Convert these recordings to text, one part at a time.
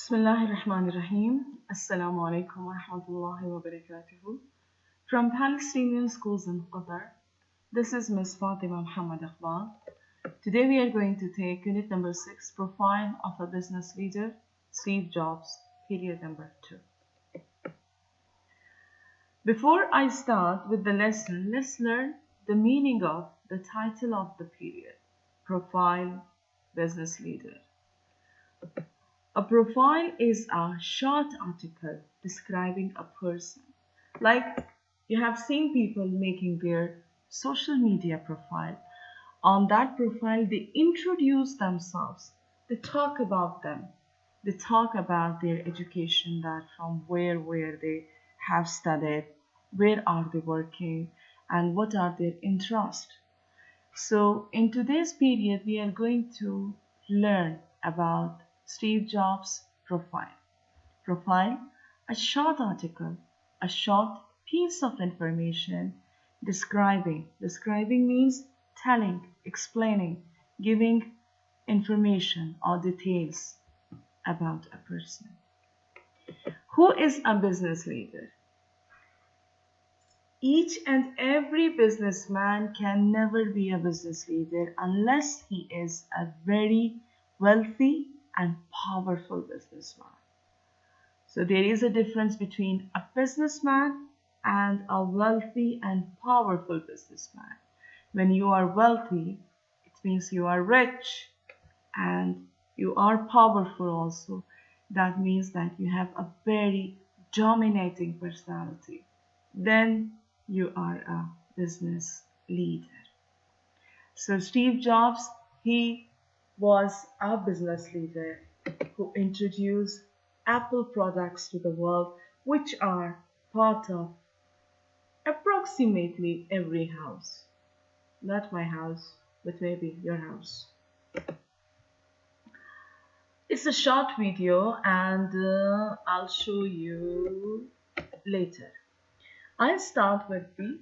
Bismillahirrahmanirrahim. Assalamu alaikum wa rahmatullahi wa barakatuhu. From Palestinian schools in Qatar, this is Ms. Fatima Muhammad Iqbal. Today we are going to take unit number 6, Profile of a Business Leader, Steve Jobs, period number 2. Before I start with the lesson, let's learn the meaning of the title of the period, Profile Business Leader. A profile is a short article describing a person. Like you have seen people making their social media profile. On that profile, they introduce themselves. They talk about them. They talk about their education, that from where they have studied, where are they working, and what are their interests. So in today's period, we are going to learn about Steve Jobs' profile. Profile, a short article, a short piece of information describing. Describing means telling, explaining, giving information or details about a person. Who is a business leader? Each and every businessman can never be a business leader unless he is a very wealthy and powerful businessman. So there is a difference between a businessman and a wealthy and powerful businessman. When you are wealthy, it means you are rich and you are powerful also. That means that you have a very dominating personality. Then you are a business leader. So Steve Jobs, he was a business leader who introduced Apple products to the world, which are part of approximately every house. Not my house, but maybe your house. It's a short video and I'll show you later. I'll start with the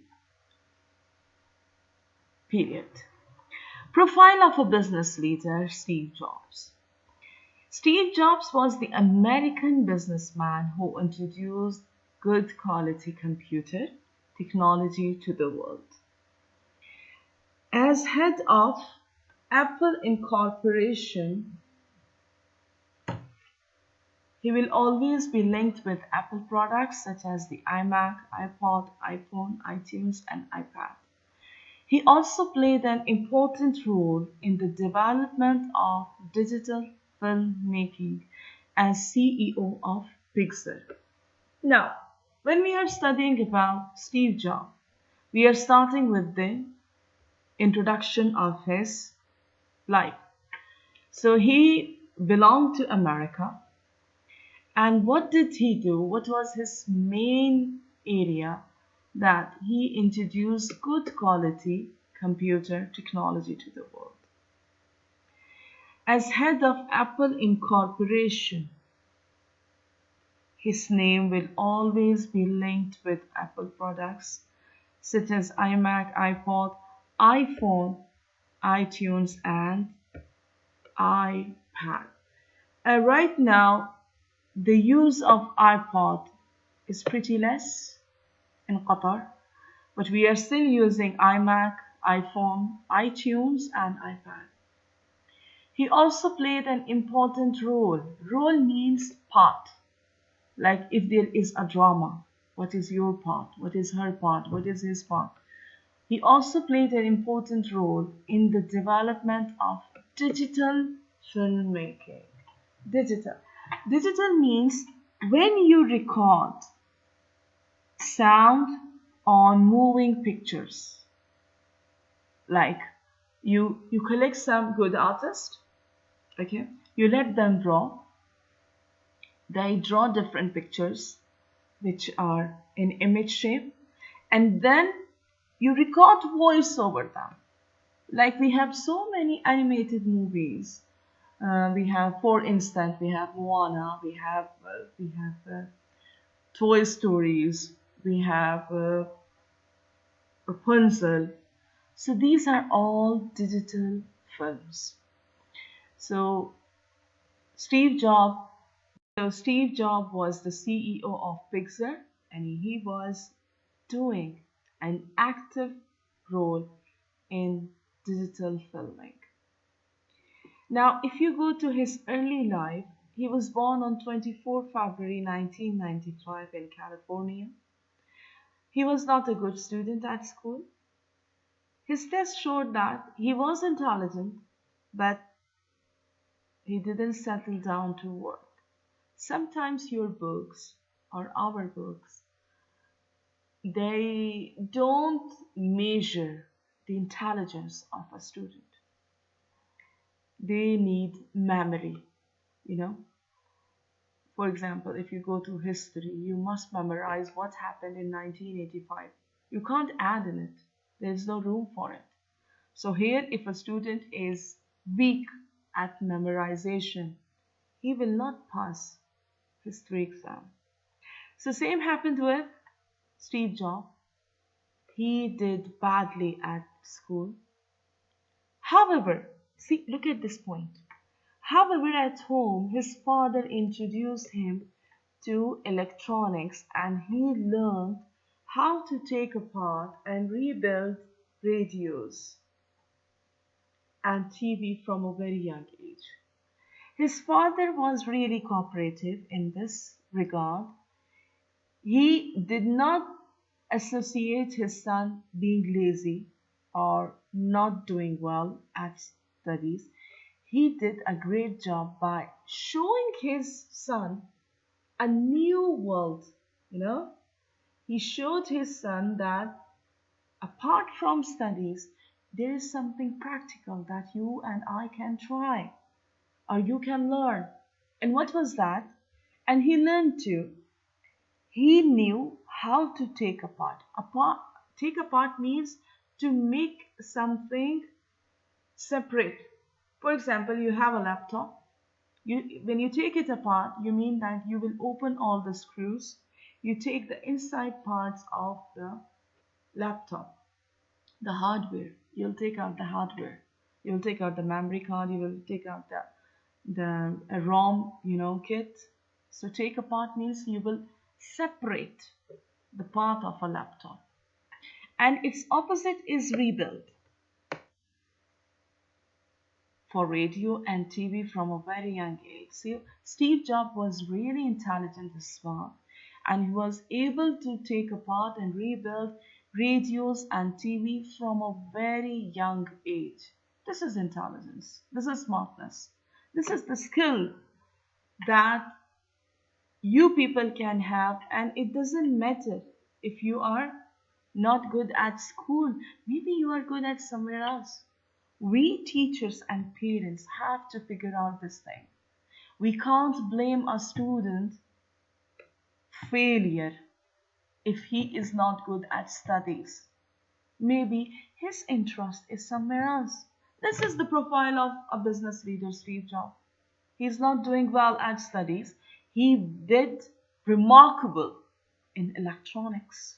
period. Profile of a business leader, Steve Jobs. Steve Jobs was the American businessman who introduced good quality computer technology to the world. As head of Apple Incorporation, he will always be linked with Apple products such as the iMac, iPod, iPhone, iTunes, and iPad. He also played an important role in the development of digital filmmaking as CEO of Pixar. Now, when we are studying about Steve Jobs, we are starting with the introduction of his life. So he belonged to America. And what did he do? What was his main area? That he introduced good quality computer technology to the world. As head of Apple Incorporation, his name will always be linked with Apple products such as iMac, iPod, iPhone, iTunes, and iPad. Right now, the use of iPod is pretty less in Qatar, but we are still using iMac, iPhone, iTunes, and iPad. He also played an important role. Role means part. Like if there is a drama, what is your part? What is her part? What is his part? He also played an important role in the development of digital filmmaking. Digital. Digital means when you record sound on moving pictures. Like you collect some good artists, okay? You let them draw. They draw different pictures which are in image shape, and then you record voice over them. Like we have so many animated movies. We have, for instance, we have Moana, we have Toy Stories, we have Rapunzel. So these are all digital films. So Steve Jobs So Steve Jobs was the CEO of Pixar, and he was doing an active role in digital filming. Now, if you go to his early life, he was born on 24 February 1995 in California. He was not a good student at school. His test showed that he was intelligent, but he didn't settle down to work. Sometimes your books or our books, they don't measure the intelligence of a student. They need memory, you know. For example, if you go to history, you must memorize what happened in 1985. You can't add in it. There's no room for it. So here, if a student is weak at memorization, he will not pass history exam. So same happened with Steve Jobs. He did badly at school. However, see, look at this point. However, at home, his father introduced him to electronics and he learned how to take apart and rebuild radios and TV from a very young age. His father was really cooperative in this regard. He did not associate his son being lazy or not doing well at studies. He did a great job by showing his son a new world. You know, he showed his son that apart from studies, there is something practical that you and I can try or you can learn. And what was that? And he learned to. He knew how to take apart. Take apart means to make something separate. For example, you have a laptop. When you take it apart, you mean that you will open all the screws. You take the inside parts of the laptop, the hardware. You'll take out the hardware. You'll take out the memory card. You will take out the ROM, kit. So take apart means you will separate the part of a laptop. And its opposite is rebuild. For radio and TV from a very young age. See, Steve Jobs was really intelligent and smart, and he was able to take apart and rebuild radios and TV from a very young age. This is intelligence. This is smartness. This is the skill that you people can have, and it doesn't matter if you are not good at school. Maybe you are good at somewhere else. We teachers and parents have to figure out this thing. We can't blame a student failure if he is not good at studies. Maybe his interest is somewhere else. This is the profile of a business leader, Steve Jobs. He's not doing well at studies. He did remarkable in electronics.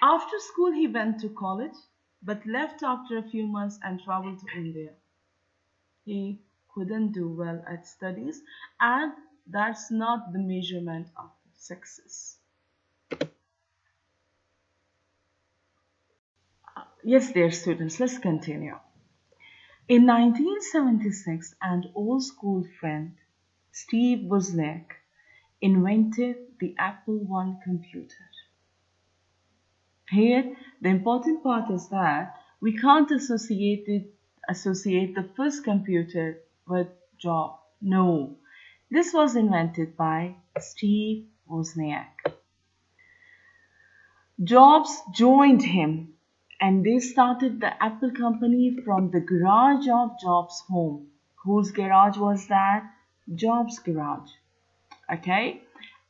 After school, he went to college, but left after a few months and traveled to India. He couldn't do well at studies, and that's not the measurement of success. Yes, dear students, let's continue. In 1976, an old school friend, Steve Wozniak, invented the Apple I computer. Here, the important part is that we can't associate the first computer with Jobs. No, this was invented by Steve Wozniak. Jobs joined him and they started the Apple company from the garage of Jobs' home. Whose garage was that? Jobs' garage. Okay?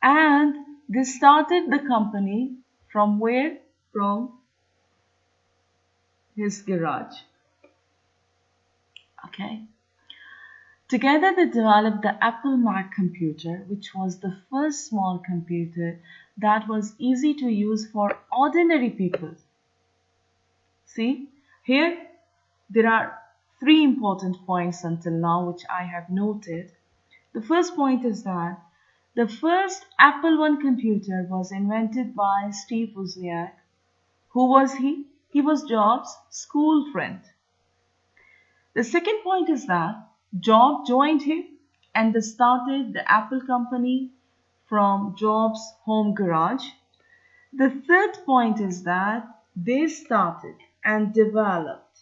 And they started the company from where? From his garage. Okay? Together they developed the Apple Mac computer, which was the first small computer that was easy to use for ordinary people. See, here there are three important points until now which I have noted. The first point is that the first Apple I computer was invented by Steve Wozniak. Who was he? He was Jobs' school friend. The second point is that Jobs joined him and they started the Apple company from Jobs' home garage. The third point is that they started and developed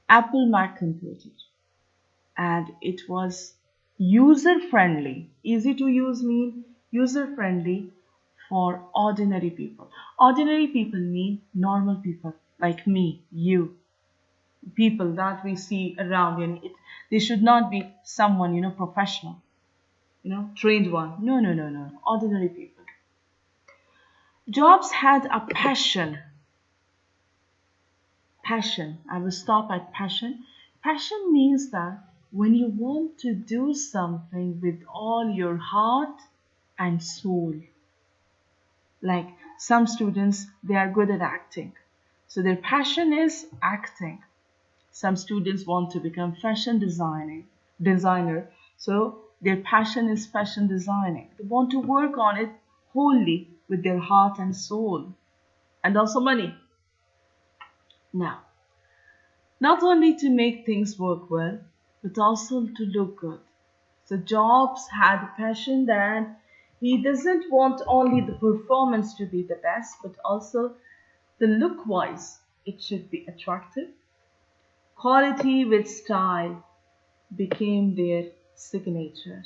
Apple Mac computer, and it was user friendly. Easy to use mean user friendly for ordinary people. Ordinary people mean normal people like me, you, people that we see around. And they should not be someone professional, trained one. No, no, no, no. Ordinary people. Jobs had a passion. Passion. I will stop at passion. Passion means that when you want to do something with all your heart and soul. Like some students, they are good at acting. So their passion is acting. Some students want to become fashion designer. So their passion is fashion designing. They want to work on it wholly with their heart and soul. And also money. Now, not only to make things work well, but also to look good. So Jobs had a passion that he doesn't want only the performance to be the best, but also the look wise, it should be attractive. Quality with style became their signature.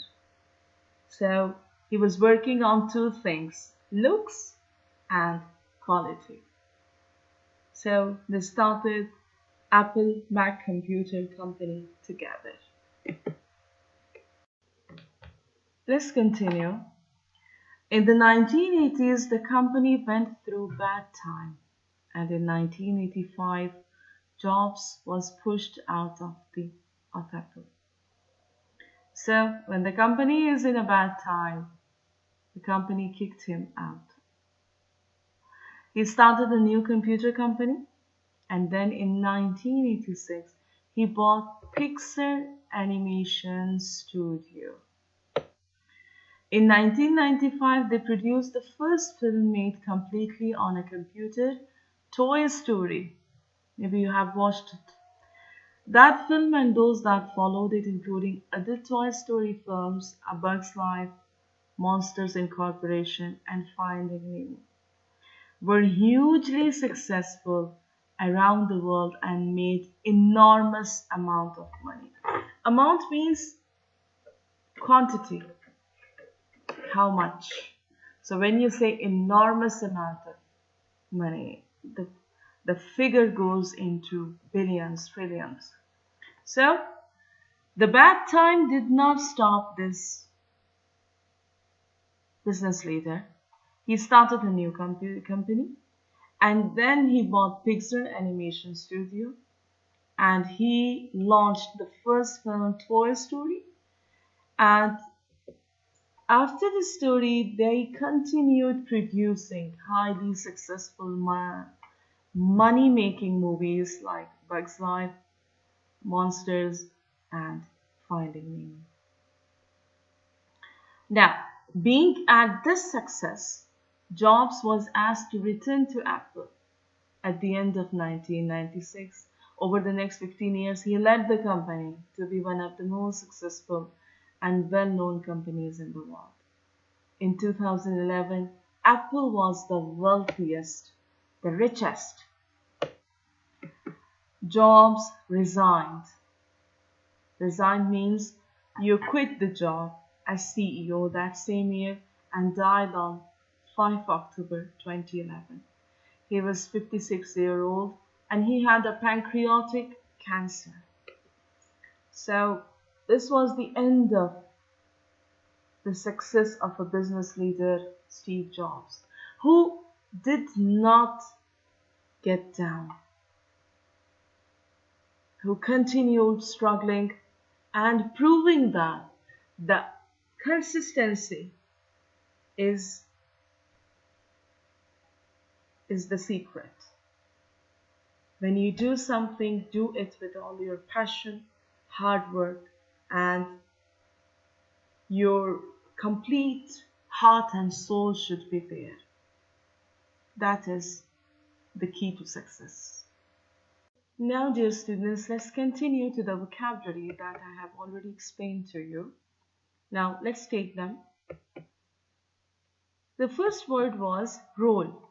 So he was working on two things, looks and quality. So they started Apple Mac Computer Company together. Let's continue. In the 1980s, the company went through bad time, and in 1985, Jobs was pushed out of Apple. So when the company is in a bad time, the company kicked him out. He started a new computer company, and then in 1986, he bought Pixar Animation Studio. In 1995, they produced the first film made completely on a computer, Toy Story. Maybe you have watched it. That film and those that followed it, including other Toy Story films, A Bug's Life, Monsters Incorporation, and Finding Nemo, were hugely successful around the world and made enormous amount of money. Amount means quantity. How much? So when you say enormous amount of money, the figure goes into billions, trillions. So the bad time did not stop this business leader. He started a new company, and then he bought Pixar Animation Studio, and he launched the first film, Toy Story. And after the story, they continued producing highly successful money-making movies like Bugs Life, Monsters, and Finding Nemo. Now, being at this success, Jobs was asked to return to Apple at the end of 1996. Over the next 15 years, he led the company to be one of the most successful and well-known companies in the world. In 2011, Apple was the wealthiest, the richest. Jobs resigned. Resigned means you quit the job as CEO that same year and died on 5 October 2011. He was 56-year old and he had a pancreatic cancer. So this was the end of the success of a business leader, Steve Jobs, who did not get down, who continued struggling and proving that the consistency is the secret. When you do something, do it with all your passion, hard work, and Your complete heart and soul should be there. That is the key to success. Now, dear students, let's continue to the vocabulary that I have already explained to you. Now, let's take them. The first word was role.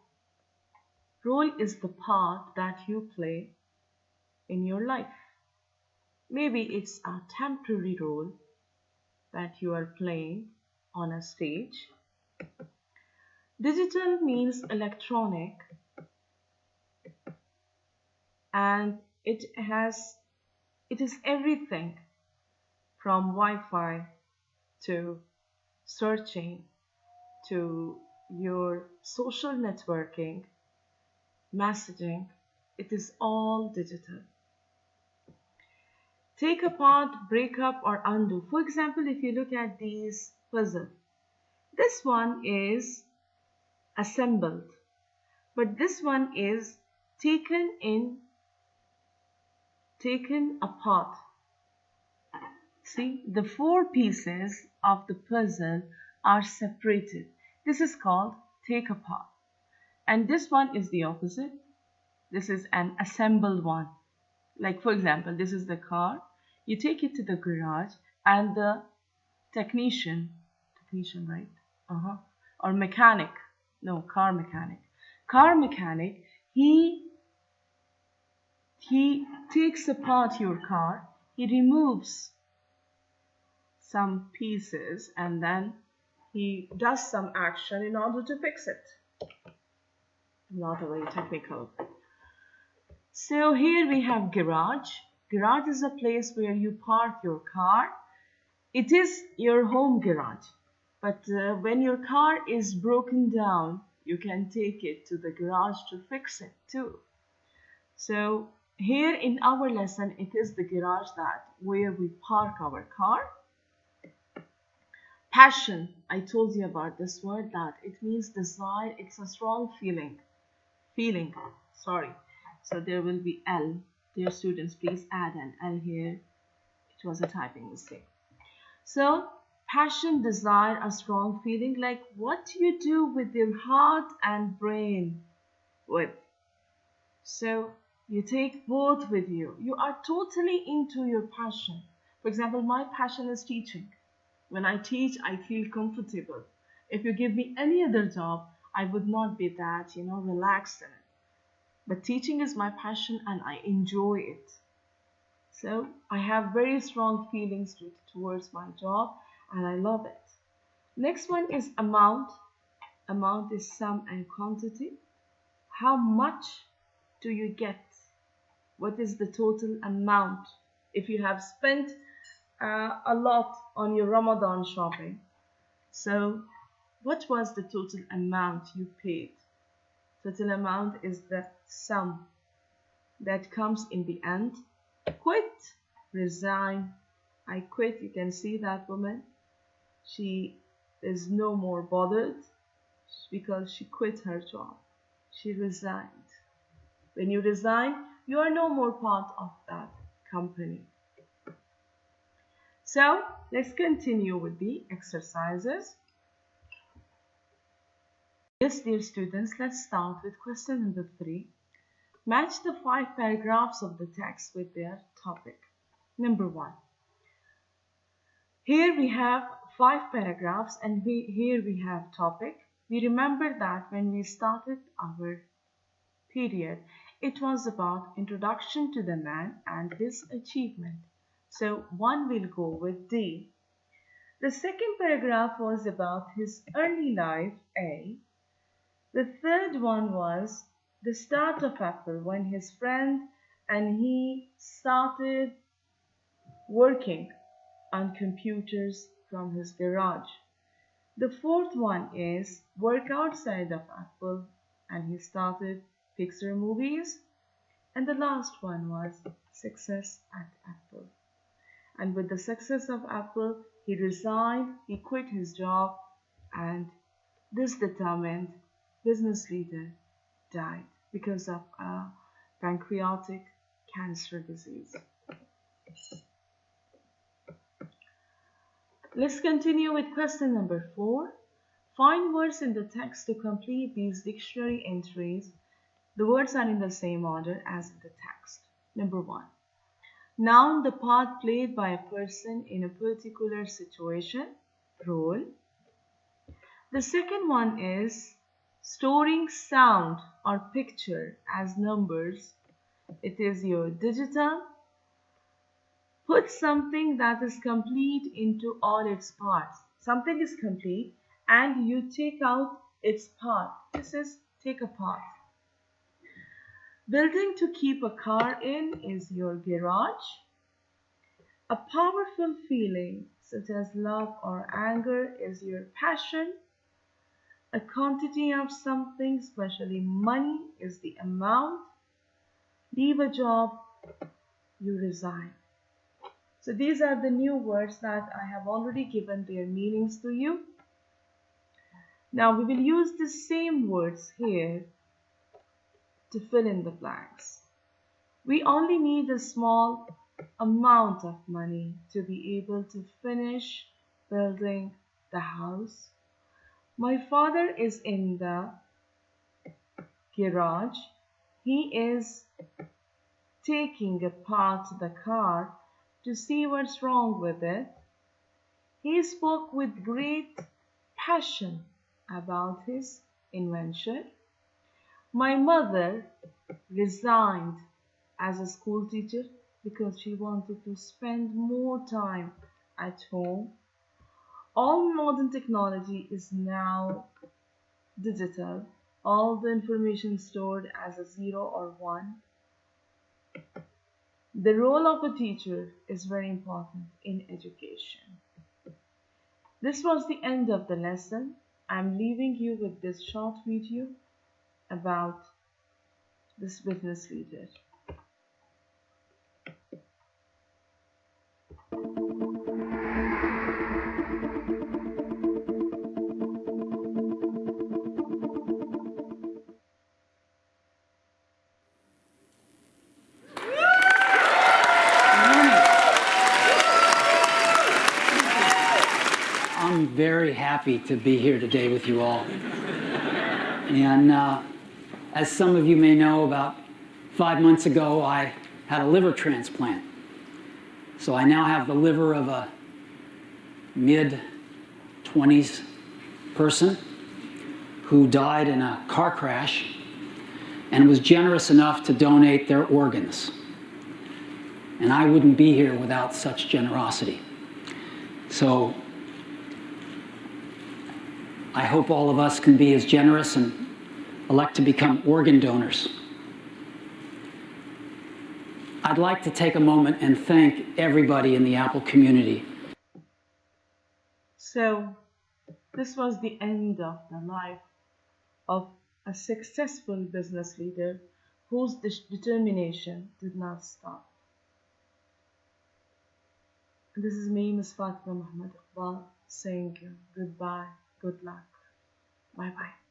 Role is the part that you play in your life. Maybe it's a temporary role that you are playing on a stage. Digital means electronic, and it is everything from Wi-Fi to searching to your social networking, messaging. It is all digital. Take apart, break up, or undo. For example, if you look at these puzzle, this one is assembled, but this one is taken apart. See, the four pieces of the puzzle are separated. This is called take apart. And this one is the opposite. This is an assembled one. Like, for example, this is the car. You take it to the garage, and the technician, right? Or mechanic. No, car mechanic. Car mechanic, he takes apart your car. He removes some pieces, and then he does some action in order to fix it. Not a very technical. So here we have garage. Garage is a place where you park your car. It is your home garage. But when your car is broken down, you can take it to the garage to fix it too. So here in our lesson, it is the garage where we park our car. Passion, I told you about this word, that it means desire. It's a strong feeling. So there will be L. Dear students, please add an L here. It was a typing mistake. So passion, desire, a strong feeling, like what you do with your heart and brain with. So you take both with you. You are totally into your passion. For example, my passion is teaching. When I teach, I feel comfortable. If you give me any other job, I would not be that, relaxed in it. But teaching is my passion and I enjoy it. So I have very strong feelings towards my job and I love it. Next one is amount. Amount is sum and quantity. How much do you get? What is the total amount? If you have spent a lot on your Ramadan shopping, so what was the total amount you paid? Total amount is the sum that comes in the end. Quit, resign. I quit. You can see that woman. She is no more bothered because she quit her job. She resigned. When you resign, you are no more part of that company. So let's continue with the exercises. Yes, dear students, let's start with question number 3. Match the 5 paragraphs of the text with their topic. Number 1. Here we have 5 paragraphs and here we have topic. We remember that when we started our period, it was about introduction to the man and his achievement. So one will go with D. The second paragraph was about his early life, A. The third one was the start of Apple, when his friend and he started working on computers from his garage. The fourth one is work outside of Apple and he started Pixar movies. And the last one was success at Apple. And with the success of Apple, he resigned, he quit his job, and this determined business leader died because of a pancreatic cancer disease. Let's continue with question number 4. Find words in the text to complete these dictionary entries. The words are in the same order as in the text. Number 1. Noun, the part played by a person in a particular situation, role. The second one is storing sound or picture as numbers. It is your digital. Put something that is complete into all its parts. Something is complete and you take out its part. This is take apart. Building to keep a car in is your garage. A powerful feeling such as love or anger is your passion. A quantity of something, especially money, is the amount. Leave a job, you resign. So these are the new words that I have already given their meanings to you. Now we will use the same words here to fill in the blanks. We only need a small amount of money to be able to finish building the house. My father is in the garage. He is taking apart the car to see what's wrong with it. He spoke with great passion about his invention. My mother resigned as a school teacher because she wanted to spend more time at home. All modern technology is now digital. All the information stored as a 0 or 1. The role of a teacher is very important in education. This was the end of the lesson. I'm leaving you with this short video about this business leader. I'm very happy to be here today with you all. And as some of you may know, about 5 months ago, I had a liver transplant. So I now have the liver of a mid-20s person who died in a car crash and was generous enough to donate their organs. And I wouldn't be here without such generosity. So I hope all of us can be as generous and elect to become organ donors. I'd like to take a moment and thank everybody in the Apple community. So this was the end of the life of a successful business leader whose determination did not stop. This is me, Ms. Fatima Muhammad Iqbal, saying goodbye, good luck, bye bye.